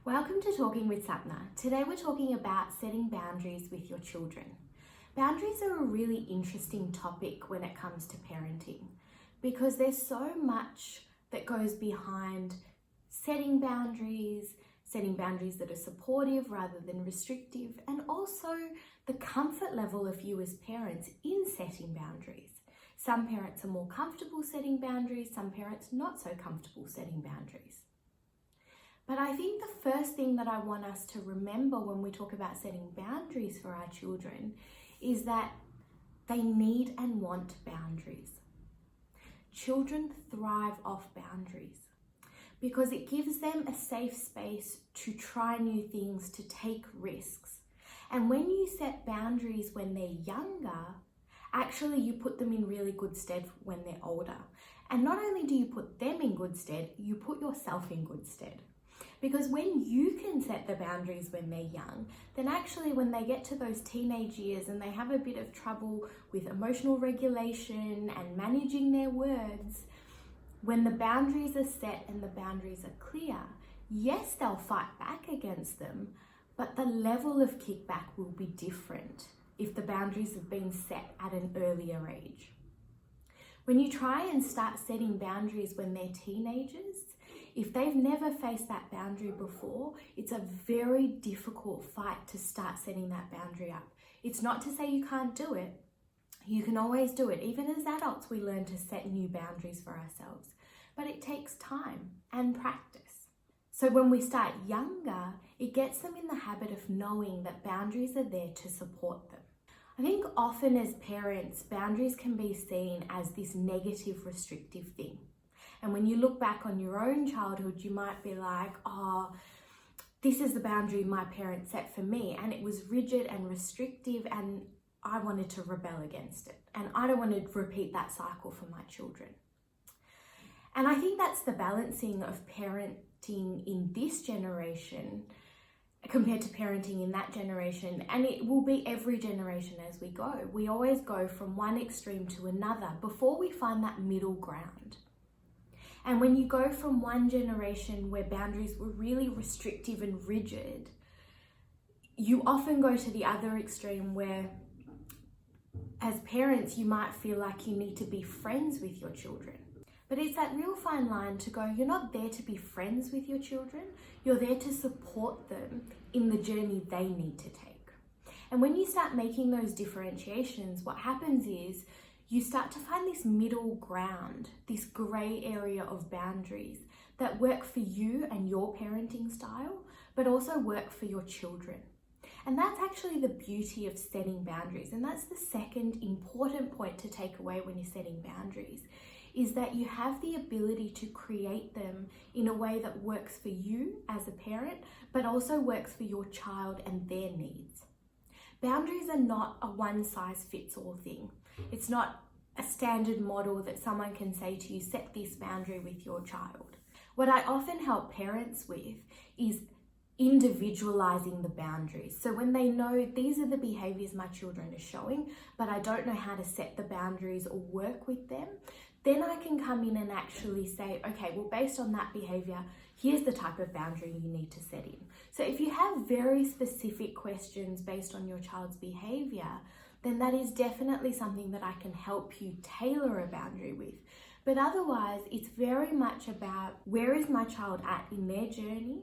Welcome to Talking with Sapna. Today we're talking about setting boundaries with your children. Boundaries are a really interesting topic when it comes to parenting because there's so much that goes behind setting boundaries that are supportive rather than restrictive, and also the comfort level of you as parents in setting boundaries. Some parents are more comfortable setting boundaries, some parents not so comfortable setting boundaries. But I think the first thing that I want us to remember when we talk about setting boundaries for our children is that they need and want boundaries. Children thrive off boundaries because it gives them a safe space to try new things, to take risks. And when you set boundaries when they're younger, actually you put them in really good stead when they're older. And not only do you put them in good stead, you put yourself in good stead. Because when you can set the boundaries when they're young, then actually when they get to those teenage years and they have a bit of trouble with emotional regulation and managing their words, when the boundaries are set and the boundaries are clear, yes, they'll fight back against them, but the level of kickback will be different if the boundaries have been set at an earlier age. When you try and start setting boundaries when they're teenagers, if they've never faced that boundary before, it's a very difficult fight to start setting that boundary up. It's not to say you can't do it. You can always do it. Even as adults, we learn to set new boundaries for ourselves. But it takes time and practice. So when we start younger, it gets them in the habit of knowing that boundaries are there to support them. I think often as parents, boundaries can be seen as this negative, restrictive thing. And when you look back on your own childhood, you might be like, oh, this is the boundary my parents set for me. And it was rigid and restrictive and I wanted to rebel against it. And I don't want to repeat that cycle for my children. And I think that's the balancing of parenting in this generation compared to parenting in that generation. And it will be every generation as we go. We always go from one extreme to another before we find that middle ground. And when you go from one generation where boundaries were really restrictive and rigid, you often go to the other extreme where, as parents, you might feel like you need to be friends with your children. But it's that real fine line to go, you're not there to be friends with your children, you're there to support them in the journey they need to take. And when you start making those differentiations, what happens is you start to find this middle ground, this grey area of boundaries that work for you and your parenting style, but also work for your children. And that's actually the beauty of setting boundaries. And that's the second important point to take away when you're setting boundaries, is that you have the ability to create them in a way that works for you as a parent, but also works for your child and their needs. Boundaries are not a one-size-fits-all thing. It's not a standard model that someone can say to you, set this boundary with your child. What I often help parents with is individualizing the boundaries. So when they know these are the behaviors my children are showing, but I don't know how to set the boundaries or work with them, then I can come in and actually say, okay, well, based on that behavior, here's the type of boundary you need to set in. So if you have very specific questions based on your child's behavior, then that is definitely something that I can help you tailor a boundary with. But otherwise, it's very much about where is my child at in their journey,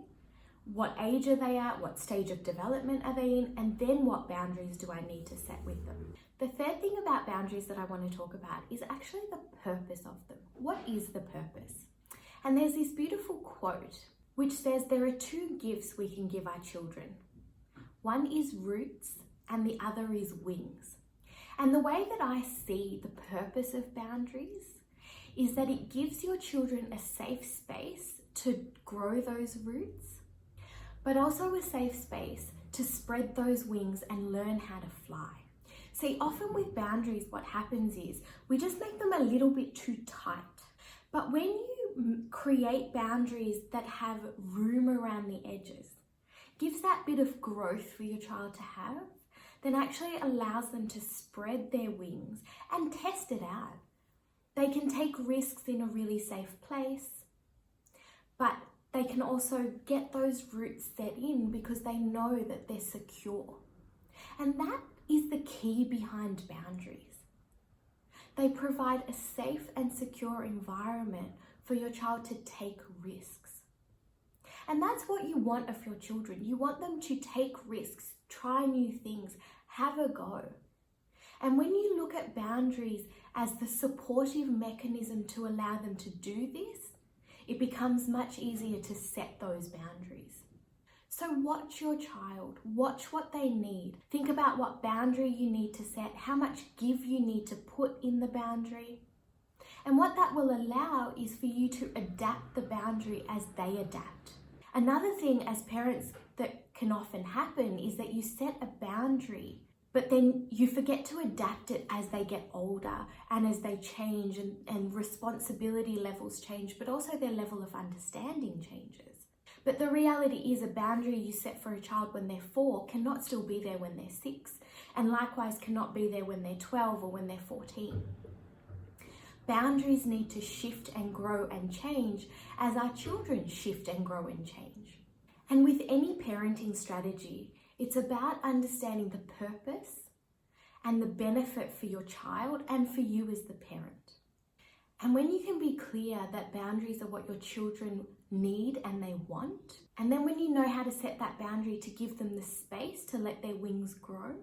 what age are they at, what stage of development are they in, and then what boundaries do I need to set with them. The third thing about boundaries that I want to talk about is actually the purpose of them. What is the purpose? And there's this beautiful quote which says there are two gifts we can give our children. One is roots and the other is wings. And the way that I see the purpose of boundaries is that it gives your children a safe space to grow those roots, but also a safe space to spread those wings and learn how to fly. See, often with boundaries, what happens is we just make them a little bit too tight. But when you create boundaries that have room around the edges, gives that bit of growth for your child to have, then actually allows them to spread their wings and test it out. They can take risks in a really safe place, but they can also get those roots set in because they know that they're secure. And that is the key behind boundaries. They provide a safe and secure environment for your child to take risks. And that's what you want of your children. You want them to take risks, try new things, have a go. And when you look at boundaries as the supportive mechanism to allow them to do this, it becomes much easier to set those boundaries. So watch your child, watch what they need. Think about what boundary you need to set, how much give you need to put in the boundary. And what that will allow is for you to adapt the boundary as they adapt. Another thing as parents that can often happen is that you set a boundary, but then you forget to adapt it as they get older and as they change and responsibility levels change, but also their level of understanding changes. But the reality is a boundary you set for a child when they're 4 cannot still be there when they're 6, and likewise cannot be there when they're 12 or when they're 14. Boundaries need to shift and grow and change as our children shift and grow and change. And with any parenting strategy, it's about understanding the purpose and the benefit for your child and for you as the parent. And when you can be clear that boundaries are what your children need and they want, and then when you know how to set that boundary to give them the space to let their wings grow,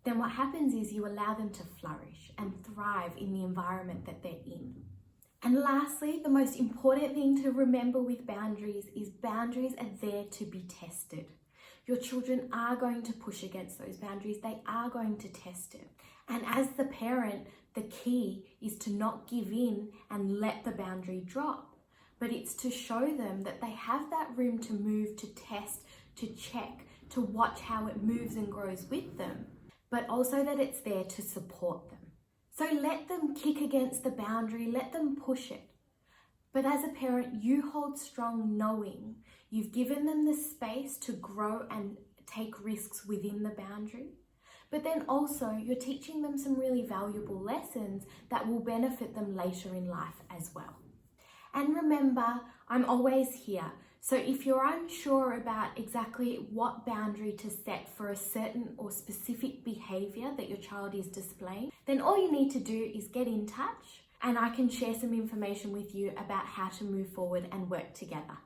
then what happens is you allow them to flourish and thrive in the environment that they're in. And lastly, the most important thing to remember with boundaries is boundaries are there to be tested. Your children are going to push against those boundaries. They are going to test it. And as the parent, the key is to not give in and let the boundary drop, but it's to show them that they have that room to move, to test, to check, to watch how it moves and grows with them, but also that it's there to support them. So let them kick against the boundary, let them push it. But as a parent, you hold strong knowing you've given them the space to grow and take risks within the boundary. But then also you're teaching them some really valuable lessons that will benefit them later in life as well. And remember, I'm always here. So if you're unsure about exactly what boundary to set for a certain or specific behavior that your child is displaying, then all you need to do is get in touch and I can share some information with you about how to move forward and work together.